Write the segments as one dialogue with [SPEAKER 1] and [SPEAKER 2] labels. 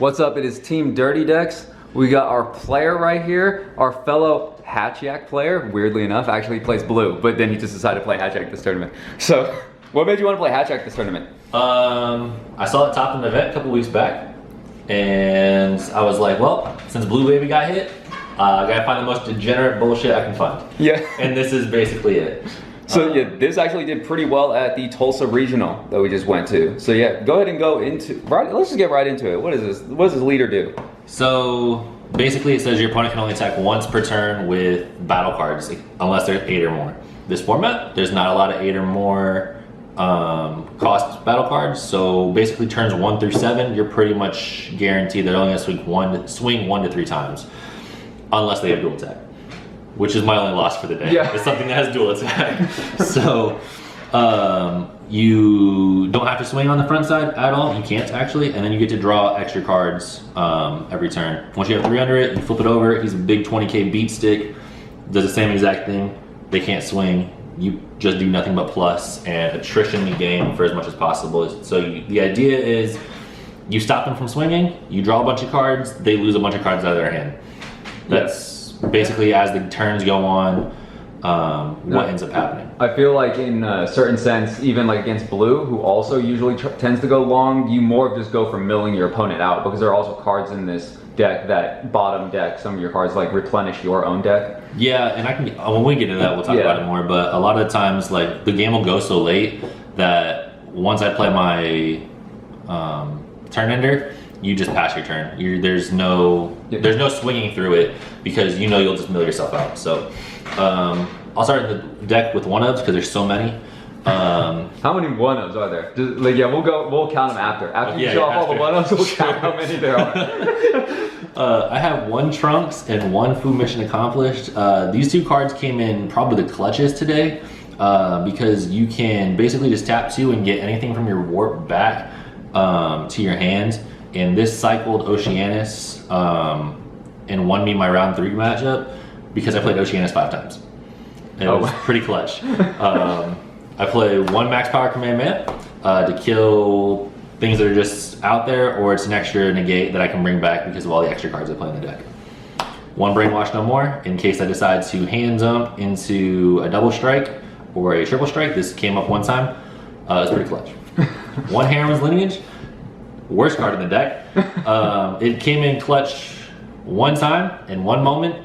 [SPEAKER 1] What's up? It is Team Dirty Decks. We got our player right here, our fellow Hatchhyack player. Weirdly enough, actually he plays blue, but then he just decided to play Hatchhyack this tournament. So, what made you want to play Hatchhyack this tournament?
[SPEAKER 2] I saw it top in the event a couple weeks back, and I was like, well, since Blue Baby got hit, I gotta find the most degenerate bullshit I can find.
[SPEAKER 1] Yeah.
[SPEAKER 2] And this is basically it.
[SPEAKER 1] So yeah, this actually did pretty well at the Tulsa regional that we just went to. So yeah, go ahead and go into, let's just get right into it. What is this? What does this leader do?
[SPEAKER 2] So basically it says your opponent can only attack once per turn with battle cards, unless there's 8 or more. This format, there's not a lot of 8 or more cost battle cards. So basically turns 1 through 7, you're pretty much guaranteed that only going to swing 1 to 3 times, unless they have dual attack. Which is my only loss for the day.
[SPEAKER 1] Yeah.
[SPEAKER 2] It's something that has dual attack. So you don't have to swing on the front side at all. You can't actually, and then you get to draw extra cards every turn. Once you have 3 under it, you flip it over. He's a big 20k beat stick. Does the same exact thing. They can't swing. You just do nothing but plus and attrition the game for as much as possible. So the idea is you stop them from swinging, you draw a bunch of cards, they lose a bunch of cards out of their hand. That's basically, as the turns go on, what ends up happening.
[SPEAKER 1] I feel like in a certain sense, even like against blue, who also usually tends to go long, you more of just go for milling your opponent out, because there are also cards in this deck that bottom deck, some of your cards like replenish your own deck.
[SPEAKER 2] Yeah, and I can, when we get into that, we'll talk about it more, but a lot of the times, like, the game will go so late that once I play my turn ender, you just pass your turn. There's no swinging through it, because you know you'll just mill yourself out. So I'll start the deck with 1-ofs because there's so many.
[SPEAKER 1] How many 1-ofs are there? Just, like, yeah, we'll count them after. After you show off all the 1-ofs, we'll count how many there are.
[SPEAKER 2] I have 1 Trunks and 1 Fu Mission Accomplished. These 2 cards came in probably the clutches today, because you can basically just tap 2 and get anything from your warp back to your hand. And this cycled Oceanus and won me my round 3 matchup because I played Oceanus 5 times. It was pretty clutch. I play 1 max power command man to kill things that are just out there, or it's an extra negate that I can bring back because of all the extra cards I play in the deck. 1 brainwash no more in case I decide to hand jump into a double strike or a triple strike. This came up 1 time. It's pretty clutch. 1 Harem's Lineage. Worst card in the deck. It came in clutch 1 time in 1 moment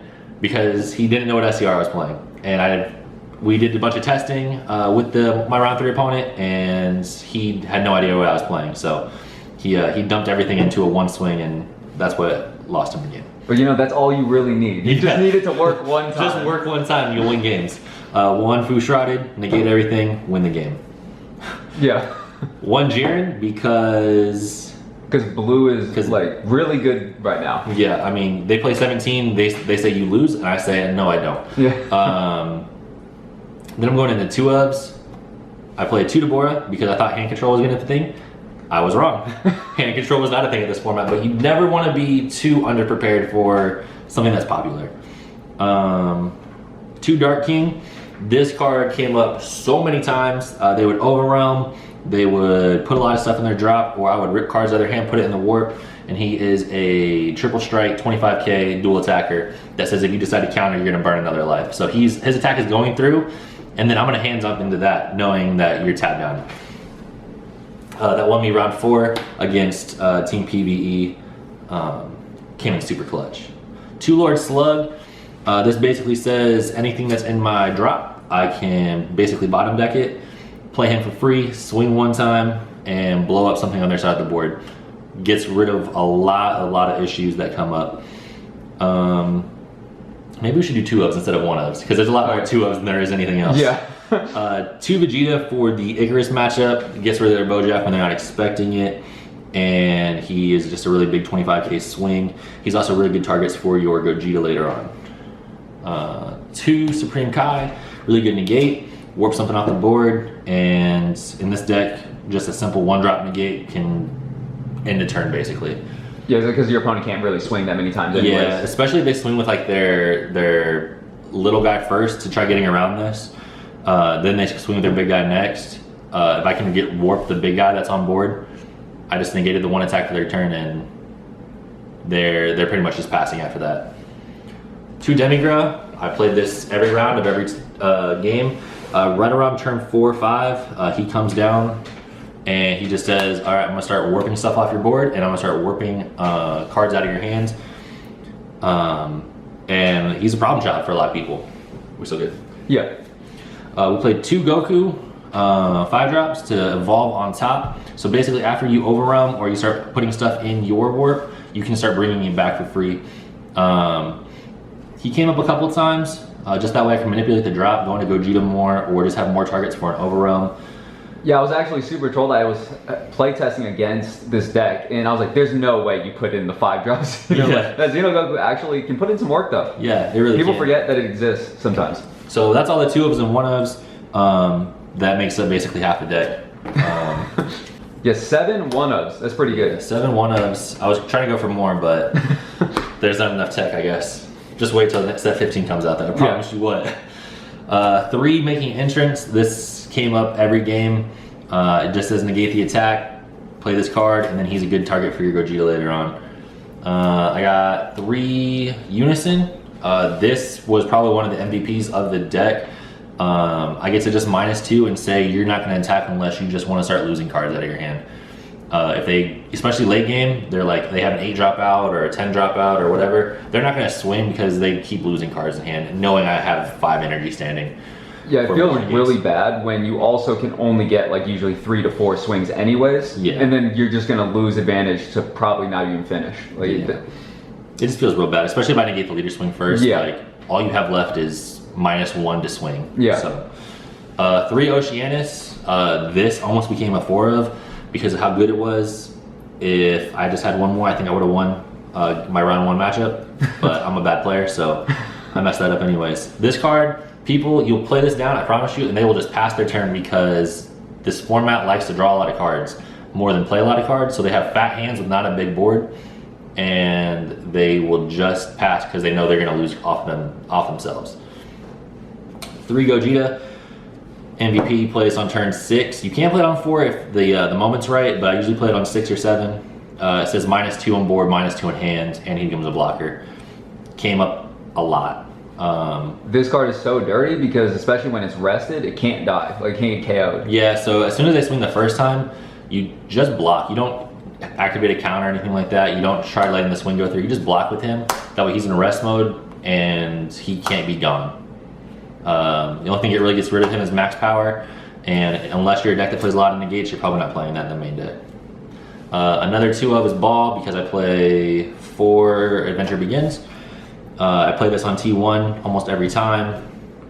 [SPEAKER 2] because he didn't know what SCR I was playing, and we did a bunch of testing with my round 3 opponent, and he had no idea what I was playing. So he dumped everything into a 1 swing, and that's what lost him the game.
[SPEAKER 1] But you know, that's all you really need. You just need it to work 1 time.
[SPEAKER 2] Just work 1 time, you'll win games. 1 Fu Shrouded, negate everything, win the game.
[SPEAKER 1] Yeah.
[SPEAKER 2] 1 Jiren because
[SPEAKER 1] blue is like really good right now.
[SPEAKER 2] Yeah, I mean, they play 17, they say you lose, and I say, no, I don't.
[SPEAKER 1] Yeah.
[SPEAKER 2] Then I'm going into 2-ofs. I played 2 Deborah because I thought hand control was gonna be the thing. I was wrong. Hand control was not a thing at this format, but you never want to be too underprepared for something that's popular. 2 Dark King. This card came up so many times. They would overwhelm. They would put a lot of stuff in their drop, or I would rip cards out of their hand, put it in the warp, and he is a triple strike, 25k dual attacker that says if you decide to counter, you're gonna burn another life. So his attack is going through, and then I'm gonna hand jump into that, knowing that you're tapped down. That won me round 4 against Team PvE. Came in super clutch. 2 Lord Slug. This basically says anything that's in my drop, I can basically bottom deck it, play him for free, swing 1 time, and blow up something on their side of the board. Gets rid of a lot of issues that come up. Maybe we should do 2-ofs instead of 1-ofs, because there's a lot more 2-ofs than there is anything else.
[SPEAKER 1] Yeah.
[SPEAKER 2] 2 Vegeta for the Icarus matchup. Gets rid of their Bojack when they're not expecting it. And he is just a really big 25k swing. He's also really good targets for your Gogeta later on. 2 Supreme Kai, really good negate. Warp something off the board, and in this deck, just a simple 1-drop negate can end a turn basically.
[SPEAKER 1] Yeah, because your opponent can't really swing that many times anyways.
[SPEAKER 2] Yeah, especially if they swing with like their little guy first to try getting around this. Then they swing with their big guy next. If I can get warp the big guy that's on board, I just negated the 1 attack for their turn, and they're pretty much just passing after that. 2 Demigra. I played this every round of every game. Right around turn 4 or 5, he comes down and he just says, all right, I'm gonna start warping stuff off your board and I'm gonna start warping cards out of your hands. And he's a problem child for a lot of people. We're so good.
[SPEAKER 1] Yeah.
[SPEAKER 2] We played 2 Goku 5-drops to evolve on top. So basically after you overwhelm or you start putting stuff in your warp, you can start bringing it back for free. He came up a couple times, just that way I can manipulate the drop, go into Gogeta more, or just have more targets for an overwhelm.
[SPEAKER 1] Yeah, I was actually super trolled. I was playtesting against this deck, and I was like, there's no way you put in the 5-drops.
[SPEAKER 2] Yeah.
[SPEAKER 1] That Xenogoku actually can put in some work, though.
[SPEAKER 2] Yeah, it really
[SPEAKER 1] People
[SPEAKER 2] can.
[SPEAKER 1] forget that it exists sometimes.
[SPEAKER 2] So that's all the 2-ofs and 1-ofs. That makes up basically half the deck.
[SPEAKER 1] Yeah, 7 1-ofs. That's pretty good.
[SPEAKER 2] 7 1-ofs. I was trying to go for more, but there's not enough tech, I guess. Just wait till the next set 15 comes out, though. I promise you what. 3 making entrance. This came up every game. It just says negate the attack, play this card, and then he's a good target for your Gogeta later on. I got 3 Unison. This was probably one of the MVPs of the deck. I get to just -2 and say you're not going to attack unless you just want to start losing cards out of your hand. If they, especially late game, they're like, they have an 8-drop out or a 10-drop out or whatever, they're not going to swing because they keep losing cards in hand, knowing I have 5 energy standing.
[SPEAKER 1] Yeah, it feels really bad when you also can only get like usually 3 to 4 swings anyways.
[SPEAKER 2] Yeah.
[SPEAKER 1] And then you're just going to lose advantage to probably not even finish. Like,
[SPEAKER 2] Yeah. It just feels real bad, especially if I negate the leader swing first.
[SPEAKER 1] Yeah.
[SPEAKER 2] Like, all you have left is -1 to swing.
[SPEAKER 1] Yeah.
[SPEAKER 2] So, 3 Oceanus. This almost became a 4-of because of how good it was. If I just had one more, I think I would have won my round 1 matchup. But I'm a bad player, so I messed that up anyways. This card, people, you'll play this down, I promise you, and they will just pass their turn because this format likes to draw a lot of cards more than play a lot of cards. So they have fat hands with not a big board, and they will just pass because they know they're going to lose off themselves. 3 Gogeta. MVP plays on turn 6. You can play it on 4 if the moment's right, but I usually play it on 6 or 7. It says -2 on board, -2 in hand, and he becomes a blocker. Came up a lot.
[SPEAKER 1] This card is so dirty because especially when it's rested, it can't die. Like, it can't get KO'd.
[SPEAKER 2] Yeah, so as soon as they swing the first time, you just block. You don't activate a counter or anything like that. You don't try letting the swing go through. You just block with him. That way he's in rest mode and he can't be gone. The only thing that really gets rid of him is max power, and unless you're a deck that plays a lot of negates, you're probably not playing that in the main deck. Another 2-of is Ball because I play 4 Adventure Begins. I play this on T1 almost every time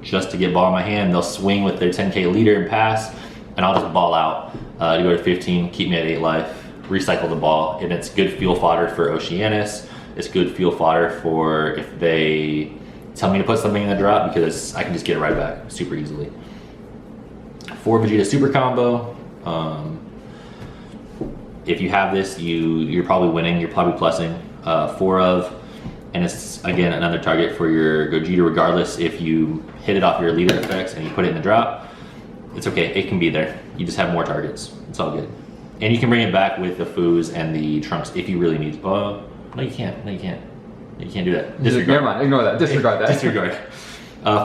[SPEAKER 2] just to get Ball in my hand. They'll swing with their 10k leader and pass, and I'll just ball out to go to 15, keep me at 8 life, recycle the ball, and it's good fuel fodder for Oceanus. It's good fuel fodder for if they tell me to put something in the drop because I can just get it right back super easily. 4 Vegeta Super Combo. If you have this, you're probably winning. You're probably plussing 4-of, and it's again another target for your Gogeta. Regardless if you hit it off your leader effects and you put it in the drop, it's okay. It can be there. You just have more targets. It's all good, and you can bring it back with the Foos and the Trunks if you really need. No, you can't. No, you can't. You can't do that. Disregard.
[SPEAKER 1] Never mind, ignore that. Disregard that.
[SPEAKER 2] Disregard.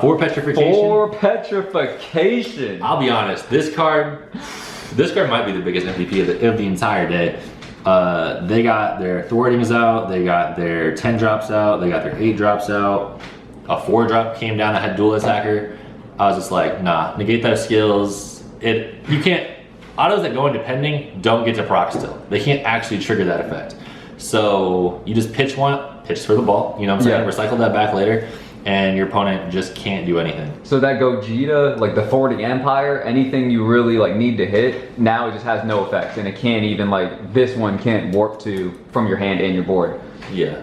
[SPEAKER 2] 4 Petrification.
[SPEAKER 1] 4 Petrification.
[SPEAKER 2] I'll be honest, this card might be the biggest MVP of the entire day. They got their thwartings out, they got their 10 drops out, they got their 8 drops out. A 4-drop came down that had dual attacker. I was just like, nah, negate those skills. You can't, autos that go into pending don't get to proc still. They can't actually trigger that effect. So you just pitch for the ball, you know what I'm saying?
[SPEAKER 1] Yeah.
[SPEAKER 2] Recycle that back later, and your opponent just can't do anything.
[SPEAKER 1] So that Gogeta, like the thwarting Empire, anything you really like need to hit, now it just has no effects, and it can't even like, this one can't warp to from your hand and your board.
[SPEAKER 2] Yeah,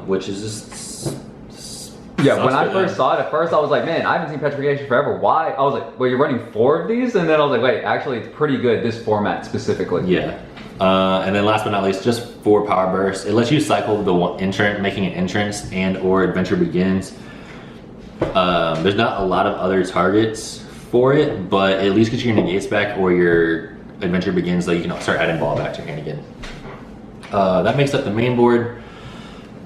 [SPEAKER 2] which is just
[SPEAKER 1] yeah, when I first saw it, at first I was like, man, I haven't seen Petrification forever. Why? I was like, well, you're running 4 of these? And then I was like, wait, actually it's pretty good, this format specifically.
[SPEAKER 2] Yeah. And then last but not least, just 4 Power Bursts. It lets you cycle the making an entrance and or Adventure Begins. There's not a lot of other targets for it, but at least get your negates back or your Adventure Begins, so you can start adding Ball back to your hand again. That makes up the main board.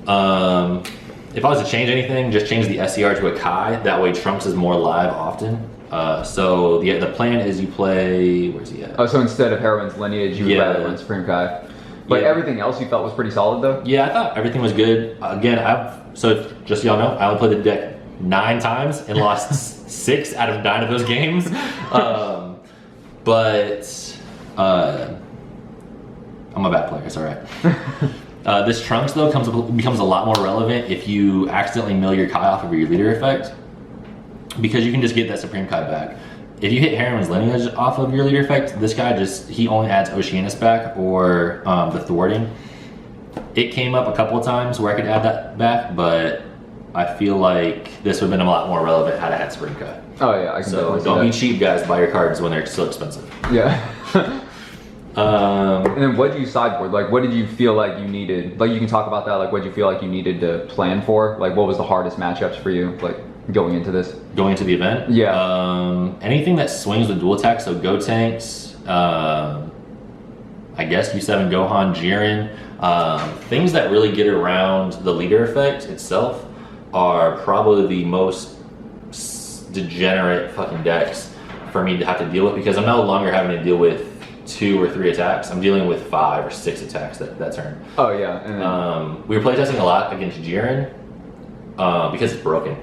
[SPEAKER 2] If I was to change anything, just change the SCR to a Kai. That way Trunks is more live often. So the plan is you play, where's he at?
[SPEAKER 1] Oh, so instead of Heroine's Lineage, you would
[SPEAKER 2] Yeah.
[SPEAKER 1] rather run Supreme Kai. But
[SPEAKER 2] Yeah.
[SPEAKER 1] everything else you felt was pretty solid though?
[SPEAKER 2] Yeah, I thought everything was good. Again, just so y'all know, I only played the deck 9 times and lost 6 out of 9 of those games. I'm a bad player, it's alright. This Trunks though becomes a lot more relevant if you accidentally mill your Kai off of your leader effect, because you can just get that Supreme Kai back. If you hit Heroine's Lineage off of your leader effect, this guy he only adds Oceanus back or the thwarting. It came up a couple of times where I could add that back, but I feel like this would have been a lot more relevant had I had Supreme Kai.
[SPEAKER 1] Oh yeah, I can
[SPEAKER 2] So
[SPEAKER 1] definitely see
[SPEAKER 2] don't be
[SPEAKER 1] that.
[SPEAKER 2] cheap, guys. Buy your cards when they're still expensive.
[SPEAKER 1] Yeah. And then what did you sideboard? Like, what did you feel like you needed? Like, you can talk about that. Like, what did you feel like you needed to plan for? Like, what was the hardest matchups for you, like, going into this?
[SPEAKER 2] Going into the event?
[SPEAKER 1] Yeah.
[SPEAKER 2] Anything that swings with dual attack, so Go Tanks, I guess U7 Gohan, Jiren, things that really get around the leader effect itself are probably the most degenerate fucking decks for me to have to deal with, because I'm no longer having to deal with 2 or 3 attacks. I'm dealing with 5 or 6 attacks that turn.
[SPEAKER 1] Oh yeah. And then,
[SPEAKER 2] We were playtesting a lot against Jiren because it's broken.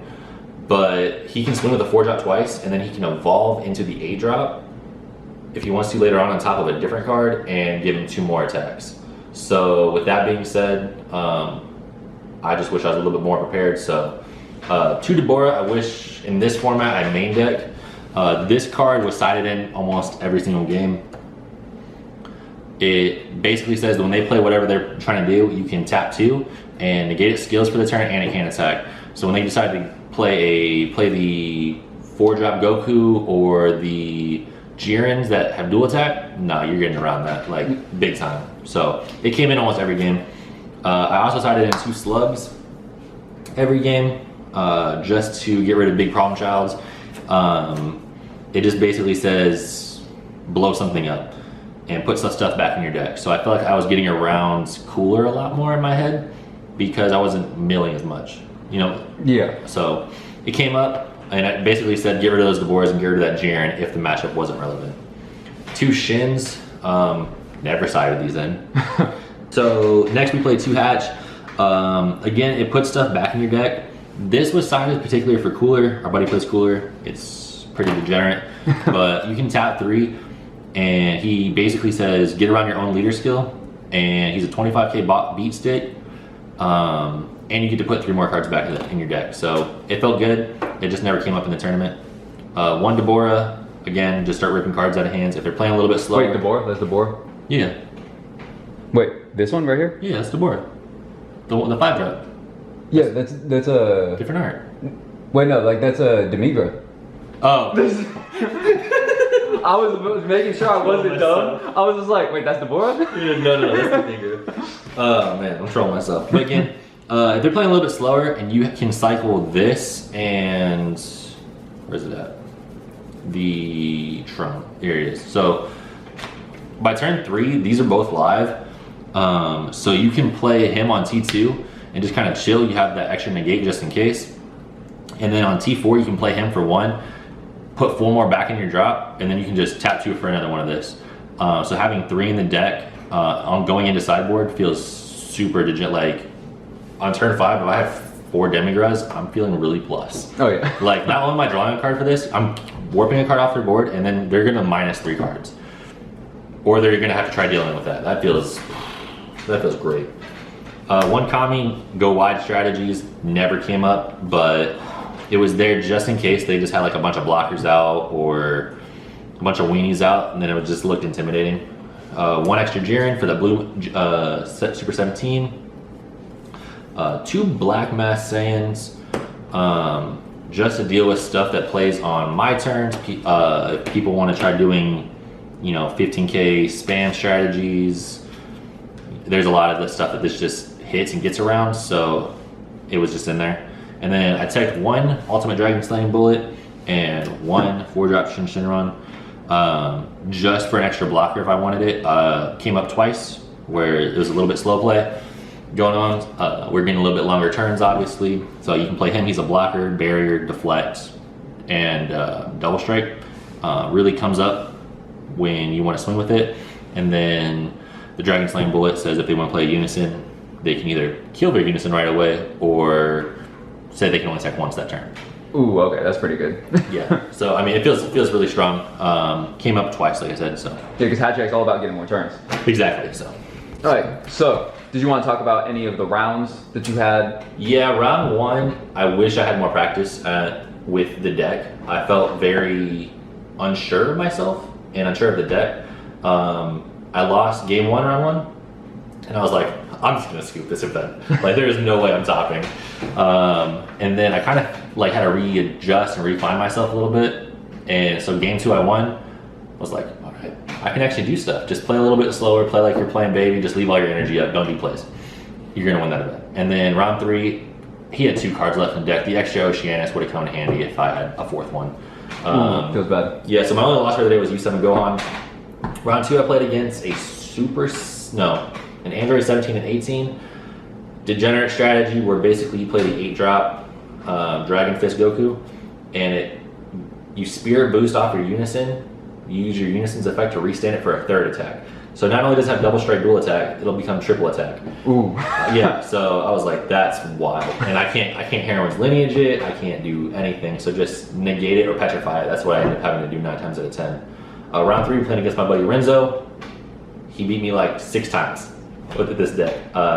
[SPEAKER 2] But he can swing with a 4-drop twice, and then he can evolve into the 8-drop if he wants to later on top of a different card and give him 2 more attacks. So with that being said, I just wish I was a little bit more prepared. So 2 Deborah, I wish in this format I main deck. This card was sided in almost every single game. It basically says that when they play whatever they're trying to do, you can tap 2 and negate its skills for the turn, and it can attack. So when they decide to play the 4-drop Goku or the Jirens that have dual attack, no, you're getting around that like big time. So it came in almost every game. I also sided in 2 Slugs every game just to get rid of big problem childs. It just basically says blow something up and put some stuff back in your deck. So I felt like I was getting around cooler a lot more in my head because I wasn't milling as much, you know?
[SPEAKER 1] yeah.
[SPEAKER 2] So it came up and it basically said get rid of those Deborahs and get rid of that Jiren if the matchup wasn't relevant. 2 Shins, never sided these in. So next we played 2 Hatch. Again, it puts stuff back in your deck. This was sided particularly for Cooler. Our buddy plays Cooler. It's pretty degenerate, but you can tap 3 and he basically says get around your own leader skill, and he's a 25k beat stick, and you get to put 3 more cards back in your deck. So it felt good. It just never came up in the tournament. 1 Deborah, again, just start ripping cards out of hands if they're playing a little bit slower.
[SPEAKER 1] Wait, Deborah? That's Deborah?
[SPEAKER 2] Yeah,
[SPEAKER 1] Wait, this one right here?
[SPEAKER 2] yeah, that's Deborah. The 5-drop,
[SPEAKER 1] Yeah, that's a.
[SPEAKER 2] different art.
[SPEAKER 1] Wait, no, like that's a Demigra.
[SPEAKER 2] Oh,
[SPEAKER 1] I was making sure I wasn't dumb. I was just like, wait, that's Deborah?
[SPEAKER 2] no, that's the finger. Oh man, I'm trolling myself. But again, if they're playing a little bit slower and you can cycle this and where's it at? The Trump. Here it is. So by turn 3, these are both live. So you can play him on T2 and just kind of chill. You have that extra negate just in case. And then on T4, you can play him for 1, put 4 more back in your drop, and then you can just tap 2 for another one of this. So having 3 in the deck on going into sideboard feels super legit. Like on turn 5, if I have 4 Demigras, I'm feeling really plus.
[SPEAKER 1] Oh yeah.
[SPEAKER 2] Like not only am I drawing a card for this, I'm warping a card off their board, and then they're gonna minus 3 cards. Or they're gonna have to try dealing with that. That feels great. 1 Kami, go wide strategies, never came up, but it was there just in case they just had like a bunch of blockers out or a bunch of weenies out, and then it just looked intimidating. 1 extra Jiren for the blue Super 17. 2 Black Mass Saiyans, just to deal with stuff that plays on my turns. If people want to try doing, 15k spam strategies, there's a lot of the stuff that this just hits and gets around, so it was just in there. And then I teched 1 Ultimate Dragon Slaying Bullet and 1 4-drop Shinron, just for an extra blocker if I wanted it. Came up twice where it was a little bit slow play. going on. We're getting a little bit longer turns, obviously. So you can play him. He's a blocker, barrier, deflect, and double strike. Really comes up when you want to swing with it. And then the Dragon Slaying Bullet says if they want to play a unison, they can either kill their unison right away or say they can only attack once that turn.
[SPEAKER 1] Ooh, okay, that's pretty good.
[SPEAKER 2] Yeah, so I mean, it feels really strong. Came up twice, like I said, so.
[SPEAKER 1] Yeah, because Hatchhyack's all about getting more turns.
[SPEAKER 2] Exactly, so.
[SPEAKER 1] All right, so did you want to talk about any of the rounds that you had?
[SPEAKER 2] Yeah, round one, I wish I had more practice with the deck. I felt very unsure of myself and unsure of the deck. I lost game one, round one, and I was like, I'm just gonna scoop this event. Like, there is no way I'm topping. And then I kind of like had to readjust and refine myself a little bit. And so game two I won. I was like, all right, I can actually do stuff. Just play a little bit slower, play like you're playing baby, just leave all your energy up, don't do plays. You're gonna win that event. And then round three, he had 2 cards left in deck. The extra Oceanus would have come in handy if I had a 4th one.
[SPEAKER 1] Feels bad.
[SPEAKER 2] Yeah, so my only loss for the day was U7 Gohan. Round two I played against an Android 17 and 18 degenerate strategy where basically you play the 8-drop Dragon Fist Goku, and you spear boost off your unison, you use your unison's effect to restand it for a 3rd attack. So not only does it have double strike dual attack, it'll become triple attack.
[SPEAKER 1] Ooh.
[SPEAKER 2] Yeah, so I was like, that's wild. And I can't Heroine's Lineage it, I can't do anything, so just negate it or petrify it. That's what I ended up having to do 9 times out of 10. Round three, playing against my buddy Renzo. He beat me like 6 times with this deck,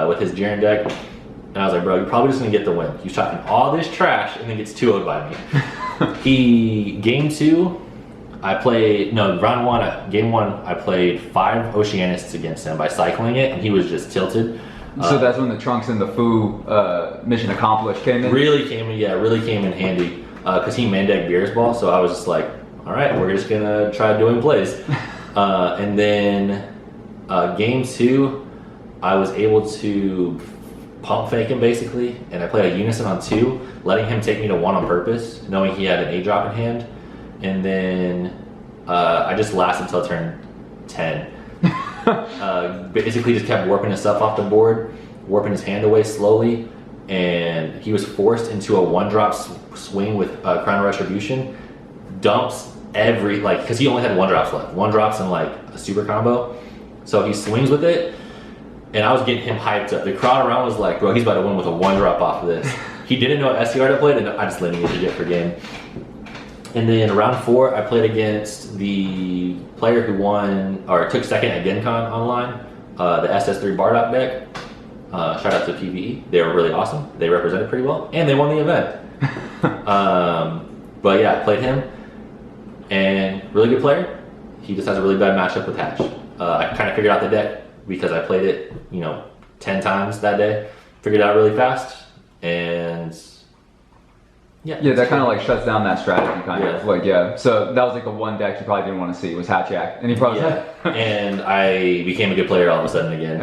[SPEAKER 2] with his Jiren deck. And I was like, bro, you're probably just gonna get the win. He's talking all this trash and then gets 2-0'd by me. Game one, I played 5 Oceanists against him by cycling it, and he was just tilted.
[SPEAKER 1] So that's when the Trunks and the Fu mission accomplished came in?
[SPEAKER 2] Really came in handy, because he main decked Beerus Ball, so I was just like, all right, we're just gonna try doing plays. And then game two, I was able to pump fake him basically, and I played a unison on 2, letting him take me to 1 on purpose, knowing he had an 8-drop in hand. And then I just lasted until turn 10. Basically just kept warping his stuff off the board, warping his hand away slowly, and he was forced into a 1-drop swing with Crown of Retribution. Dumps because he only had 1-drops left. 1-drops and like a super combo. So he swings with it, and I was getting him hyped up. The crowd around was like, bro, he's about to win with a 1-drop off of this. He didn't know SCR to play, and I just lineaged it for game. And then round 4, I played against the player who won or took second at GenCon online, the SS3 Bardock deck. Shout out to PvE. They were really awesome. They represented pretty well, and they won the event. But yeah, I played him, and really good player. He just has a really bad matchup with Hatch. I kind of figured out the deck because I played it, 10 times that day. Figured it out really fast, and yeah, that
[SPEAKER 1] kind of like shuts down that strategy kind of. Like, so that was like the one deck you probably didn't want to see was Hatchhyack, and he probably
[SPEAKER 2] and I became a good player all of a sudden again,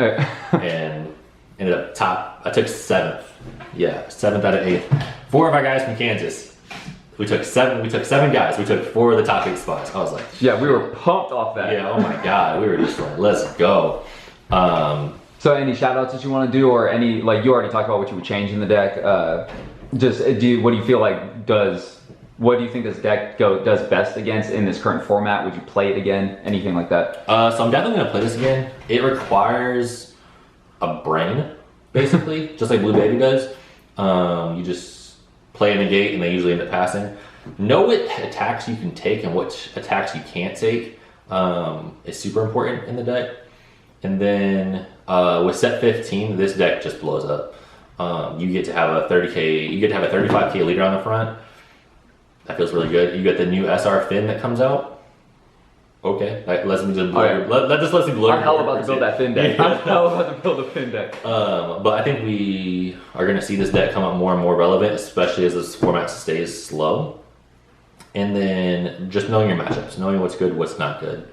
[SPEAKER 2] and ended up top. I took 7th, 7th out of 8. 4 of our guys from Kansas. We took 7 guys. We took 4 of the top 8 spots. I was like,
[SPEAKER 1] yeah, we were pumped off that.
[SPEAKER 2] Yeah, oh my god, we were just like, let's go.
[SPEAKER 1] So any shout outs that you want to do, or any, like, you already talked about what you would change in the deck. What do you feel like what do you think this deck does best against in this current format? Would you play it again? Anything like that?
[SPEAKER 2] So I'm definitely gonna play this again. It requires a brain, basically, just like Blue Baby does. You just play in the gate, and they usually end up passing. Know what attacks you can take and what attacks you can't take is super important in the deck. And then with set 15, this deck just blows up. You get to have a 30k, you get to have a 35k leader on the front. That feels really good. You get the new SR Finn that comes out. Okay, that lets me just blow. That just lets me blow.
[SPEAKER 1] I'm hell about to build that Finn deck. I'm hell about to build a Finn deck.
[SPEAKER 2] But I think we are going to see this deck come up more and more relevant, especially as this format stays slow. And then just knowing your matchups, knowing what's good, what's not good.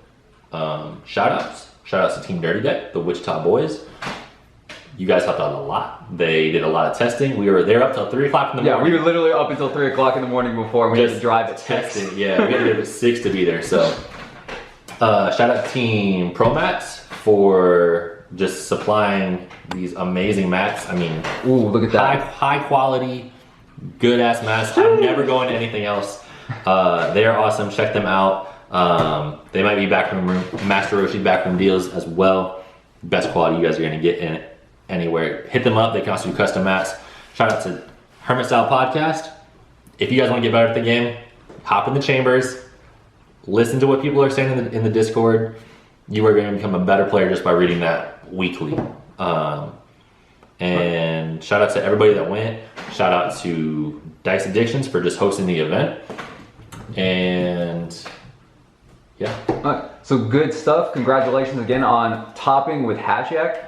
[SPEAKER 2] Shout outs to Team Dirty Deck, the Wichita Boys. You guys helped out a lot. They did a lot of testing. We were there up till 3 o'clock in the morning.
[SPEAKER 1] Yeah, we were literally up until 3 o'clock in the morning before we had to drive at 6.
[SPEAKER 2] Yeah, we had to get up at 6 to be there. So, shout out to Team Promats for just supplying these amazing mats. I mean,
[SPEAKER 1] Ooh, look at that.
[SPEAKER 2] high quality, good ass mats. I'm never going to anything else. They are awesome. Check them out. They might be Master Roshi backroom deals as well. Best quality you guys are gonna get in anywhere. Hit them up. They can also do custom mats. Shout out to Hermit Style Podcast. If you guys want to get better at the game, hop in the chambers, listen to what people are saying in the Discord. You are going to become a better player just by reading that weekly. And shout out to everybody that went. Shout out to Dice Addictions for just hosting the event. And yeah.
[SPEAKER 1] All right, so good stuff. Congratulations again on topping with Hatchhyack.